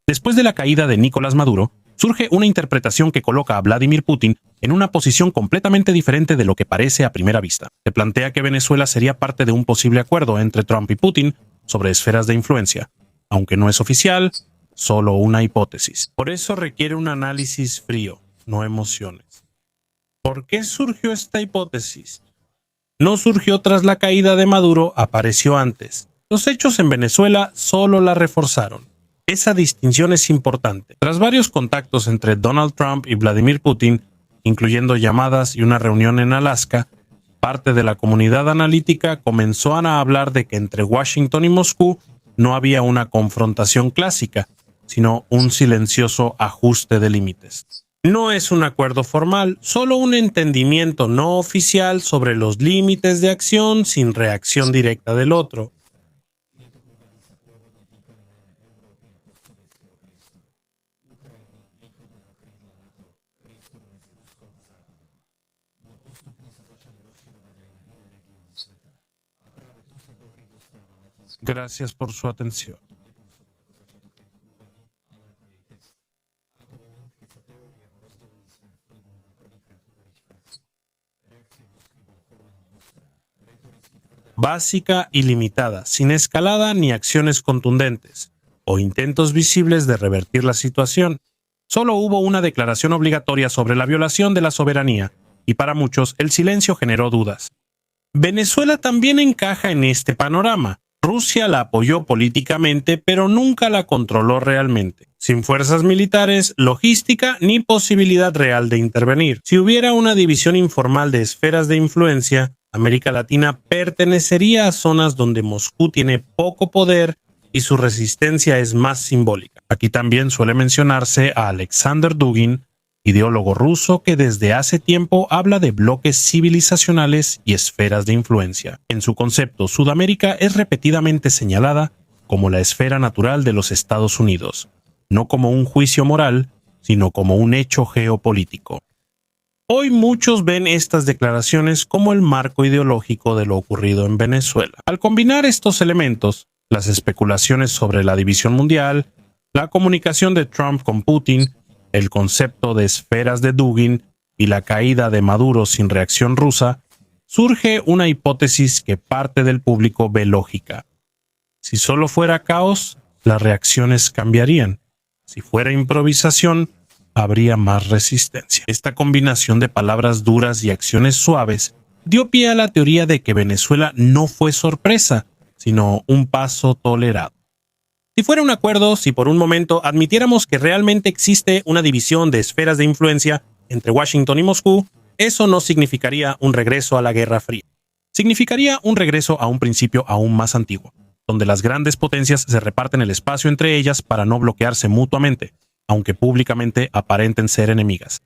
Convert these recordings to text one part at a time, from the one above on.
Después de la caída de Nicolás Maduro, surge una interpretación que coloca a Vladimir Putin en una posición completamente diferente de lo que parece a primera vista. Se plantea que Venezuela sería parte de un posible acuerdo entre Trump y Putin sobre esferas de influencia, aunque no es oficial, solo una hipótesis. Por eso requiere un análisis frío, no emociones. ¿Por qué surgió esta hipótesis? No surgió tras la caída de Maduro, apareció antes. Los hechos en Venezuela solo la reforzaron. Esa distinción es importante. Tras varios contactos entre Donald Trump y Vladimir Putin, incluyendo llamadas y una reunión en Alaska, parte de la comunidad analítica comenzó a hablar de que entre Washington y Moscú no había una confrontación clásica, sino un silencioso ajuste de límites. No es un acuerdo formal, solo un entendimiento no oficial sobre los límites de acción sin reacción directa del otro. Gracias por su atención. Básica y limitada, sin escalada ni acciones contundentes, o intentos visibles de revertir la situación. Solo hubo una declaración obligatoria sobre la violación de la soberanía, y para muchos el silencio generó dudas. Venezuela también encaja en este panorama. Rusia la apoyó políticamente, pero nunca la controló realmente. Sin fuerzas militares, logística ni posibilidad real de intervenir. Si hubiera una división informal de esferas de influencia, América Latina pertenecería a zonas donde Moscú tiene poco poder y su resistencia es más simbólica. Aquí también suele mencionarse a Alexander Dugin, ideólogo ruso que desde hace tiempo habla de bloques civilizacionales y esferas de influencia. En su concepto, Sudamérica es repetidamente señalada como la esfera natural de los Estados Unidos, no como un juicio moral, sino como un hecho geopolítico. Hoy muchos ven estas declaraciones como el marco ideológico de lo ocurrido en Venezuela. Al combinar estos elementos, las especulaciones sobre la división mundial, la comunicación de Trump con Putin, el concepto de esferas de Dugin y la caída de Maduro sin reacción rusa, surge una hipótesis que parte del público ve lógica. Si solo fuera caos, las reacciones cambiarían. Si fuera improvisación, habría más resistencia. Esta combinación de palabras duras y acciones suaves dio pie a la teoría de que Venezuela no fue sorpresa, sino un paso tolerado. Si fuera un acuerdo, si por un momento admitiéramos que realmente existe una división de esferas de influencia entre Washington y Moscú, eso no significaría un regreso a la Guerra Fría. Significaría un regreso a un principio aún más antiguo, donde las grandes potencias se reparten el espacio entre ellas para no bloquearse mutuamente, aunque públicamente aparenten ser enemigas.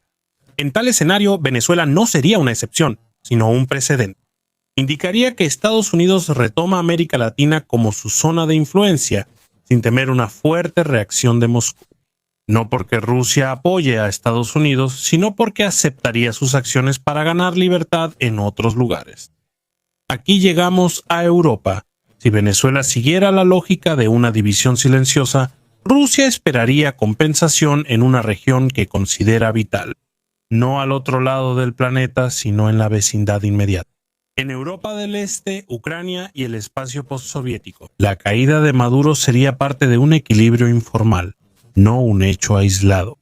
En tal escenario, Venezuela no sería una excepción, sino un precedente. Indicaría que Estados Unidos retoma América Latina como su zona de influencia, sin temer una fuerte reacción de Moscú. No porque Rusia apoye a Estados Unidos, sino porque aceptaría sus acciones para ganar libertad en otros lugares. Aquí llegamos a Europa. Si Venezuela siguiera la lógica de una división silenciosa, Rusia esperaría compensación en una región que considera vital, no al otro lado del planeta, sino en la vecindad inmediata. En Europa del Este, Ucrania y el espacio postsoviético, la caída de Maduro sería parte de un equilibrio informal, no un hecho aislado.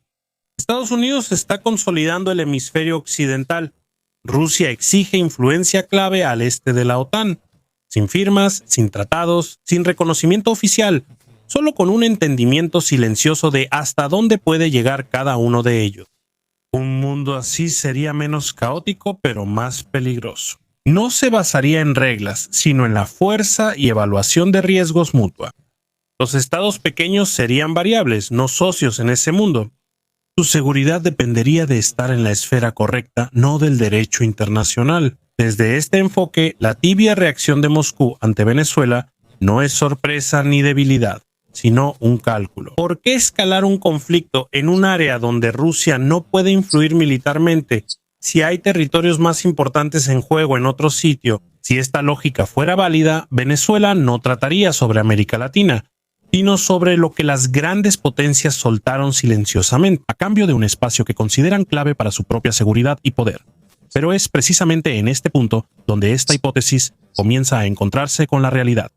Estados Unidos está consolidando el hemisferio occidental. Rusia exige influencia clave al este de la OTAN, sin firmas, sin tratados, sin reconocimiento oficial, solo con un entendimiento silencioso de hasta dónde puede llegar cada uno de ellos. Un mundo así sería menos caótico, pero más peligroso. No se basaría en reglas, sino en la fuerza y evaluación de riesgos mutua. Los estados pequeños serían variables, no socios en ese mundo. Su seguridad dependería de estar en la esfera correcta, no del derecho internacional. Desde este enfoque, la tibia reacción de Moscú ante Venezuela no es sorpresa ni debilidad, sino un cálculo. ¿Por qué escalar un conflicto en un área donde Rusia no puede influir militarmente si hay territorios más importantes en juego en otro sitio? Si esta lógica fuera válida, Venezuela no trataría sobre América Latina, sino sobre lo que las grandes potencias soltaron silenciosamente, a cambio de un espacio que consideran clave para su propia seguridad y poder. Pero es precisamente en este punto donde esta hipótesis comienza a encontrarse con la realidad.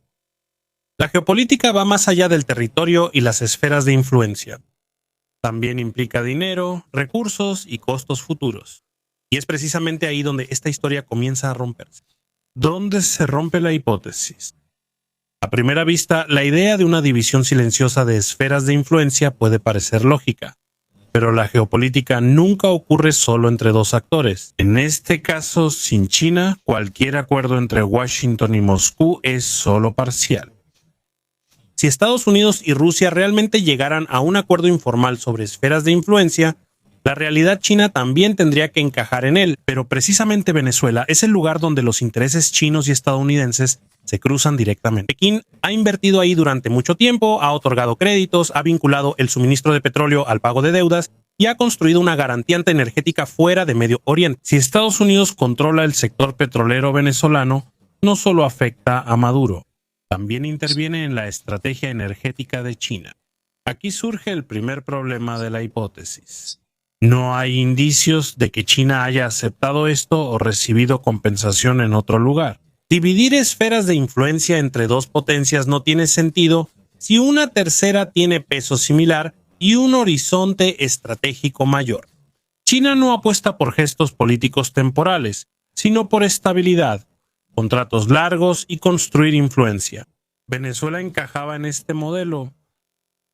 La geopolítica va más allá del territorio y las esferas de influencia. También implica dinero, recursos y costos futuros. Y es precisamente ahí donde esta historia comienza a romperse. ¿Dónde se rompe la hipótesis? A primera vista, la idea de una división silenciosa de esferas de influencia puede parecer lógica, pero la geopolítica nunca ocurre solo entre dos actores. En este caso, sin China, cualquier acuerdo entre Washington y Moscú es solo parcial. Si Estados Unidos y Rusia realmente llegaran a un acuerdo informal sobre esferas de influencia, la realidad china también tendría que encajar en él, pero precisamente Venezuela es el lugar donde los intereses chinos y estadounidenses se cruzan directamente. Pekín ha invertido ahí durante mucho tiempo, ha otorgado créditos, ha vinculado el suministro de petróleo al pago de deudas y ha construido una garantía energética fuera de Medio Oriente. Si Estados Unidos controla el sector petrolero venezolano, no solo afecta a Maduro, también interviene en la estrategia energética de China. Aquí surge el primer problema de la hipótesis. No hay indicios de que China haya aceptado esto o recibido compensación en otro lugar. Dividir esferas de influencia entre dos potencias no tiene sentido si una tercera tiene peso similar y un horizonte estratégico mayor. China no apuesta por gestos políticos temporales, sino por estabilidad, contratos largos y construir influencia. Venezuela encajaba en este modelo.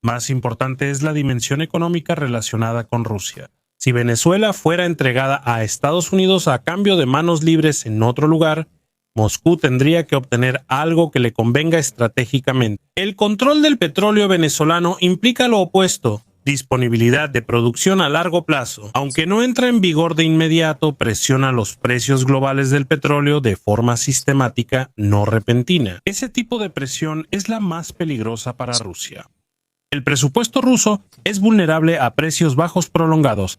Más importante es la dimensión económica relacionada con Rusia. Si Venezuela fuera entregada a Estados Unidos a cambio de manos libres en otro lugar, Moscú tendría que obtener algo que le convenga estratégicamente. El control del petróleo venezolano implica lo opuesto: disponibilidad de producción a largo plazo. Aunque no entra en vigor de inmediato, presiona los precios globales del petróleo de forma sistemática, no repentina. Ese tipo de presión es la más peligrosa para Rusia. El presupuesto ruso es vulnerable a precios bajos prolongados.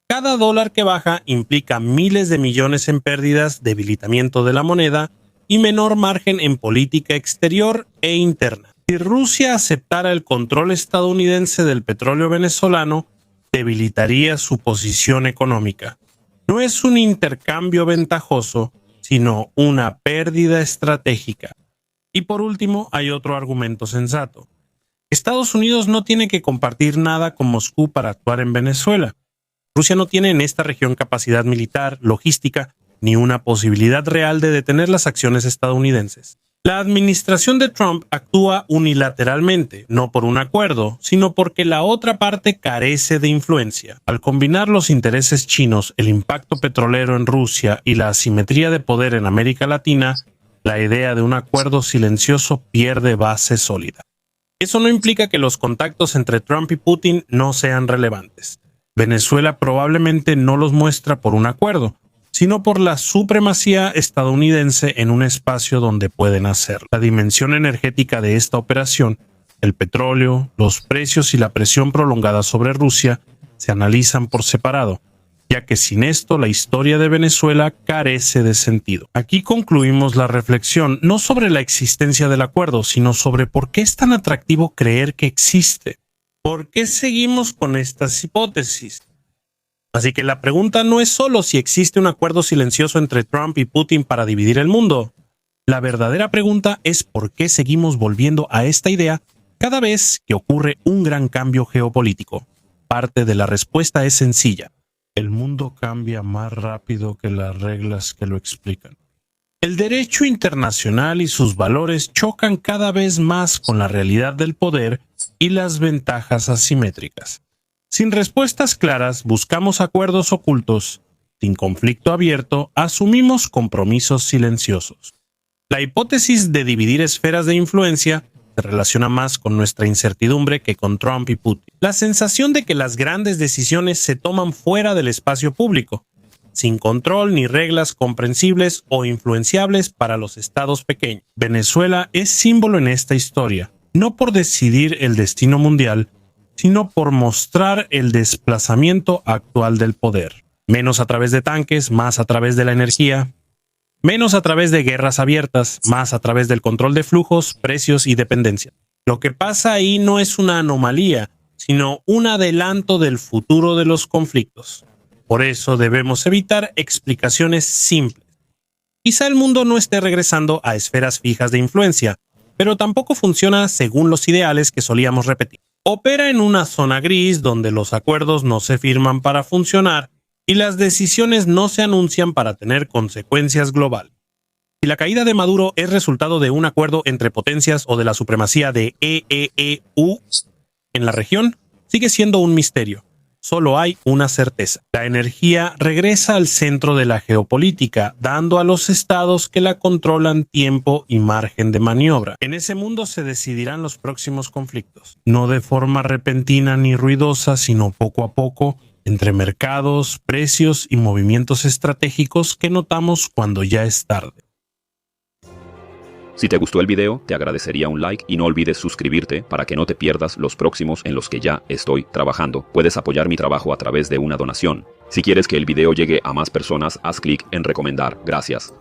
Cada dólar que baja implica miles de millones en pérdidas, debilitamiento de la moneda y menor margen en política exterior e interna. Si Rusia aceptara el control estadounidense del petróleo venezolano, debilitaría su posición económica. No es un intercambio ventajoso, sino una pérdida estratégica. Y por último, hay otro argumento sensato. Estados Unidos no tiene que compartir nada con Moscú para actuar en Venezuela. Rusia no tiene en esta región capacidad militar, logística, ni una posibilidad real de detener las acciones estadounidenses. La administración de Trump actúa unilateralmente, no por un acuerdo, sino porque la otra parte carece de influencia. Al combinar los intereses chinos, el impacto petrolero en Rusia y la asimetría de poder en América Latina, la idea de un acuerdo silencioso pierde base sólida. Eso no implica que los contactos entre Trump y Putin no sean relevantes. Venezuela probablemente no los muestra por un acuerdo, sino por la supremacía estadounidense en un espacio donde pueden hacerlo. La dimensión energética de esta operación, el petróleo, los precios y la presión prolongada sobre Rusia, se analizan por separado, ya que sin esto la historia de Venezuela carece de sentido. Aquí concluimos la reflexión no sobre la existencia del acuerdo, sino sobre por qué es tan atractivo creer que existe. ¿Por qué seguimos con estas hipótesis? Así que la pregunta no es solo si existe un acuerdo silencioso entre Trump y Putin para dividir el mundo. La verdadera pregunta es por qué seguimos volviendo a esta idea cada vez que ocurre un gran cambio geopolítico. Parte de la respuesta es sencilla. El mundo cambia más rápido que las reglas que lo explican. El derecho internacional y sus valores chocan cada vez más con la realidad del poder y las ventajas asimétricas. Sin respuestas claras, buscamos acuerdos ocultos. Sin conflicto abierto, asumimos compromisos silenciosos. La hipótesis de dividir esferas de influencia se relaciona más con nuestra incertidumbre que con Trump y Putin. La sensación de que las grandes decisiones se toman fuera del espacio público, sin control ni reglas comprensibles o influenciables para los estados pequeños. Venezuela es símbolo en esta historia, no por decidir el destino mundial, sino por mostrar el desplazamiento actual del poder. Menos a través de tanques, más a través de la energía. Menos a través de guerras abiertas, más a través del control de flujos, precios y dependencia. Lo que pasa ahí no es una anomalía, sino un adelanto del futuro de los conflictos. Por eso debemos evitar explicaciones simples. Quizá el mundo no esté regresando a esferas fijas de influencia, pero tampoco funciona según los ideales que solíamos repetir. Opera en una zona gris donde los acuerdos no se firman para funcionar y las decisiones no se anuncian para tener consecuencias globales. Si la caída de Maduro es resultado de un acuerdo entre potencias o de la supremacía de EEU en la región, sigue siendo un misterio. Solo hay una certeza. La energía regresa al centro de la geopolítica, dando a los estados que la controlan tiempo y margen de maniobra. En ese mundo se decidirán los próximos conflictos, no de forma repentina ni ruidosa, sino poco a poco, entre mercados, precios y movimientos estratégicos que notamos cuando ya es tarde. Si te gustó el video, te agradecería un like y no olvides suscribirte para que no te pierdas los próximos en los que ya estoy trabajando. Puedes apoyar mi trabajo a través de una donación. Si quieres que el video llegue a más personas, haz clic en recomendar. Gracias.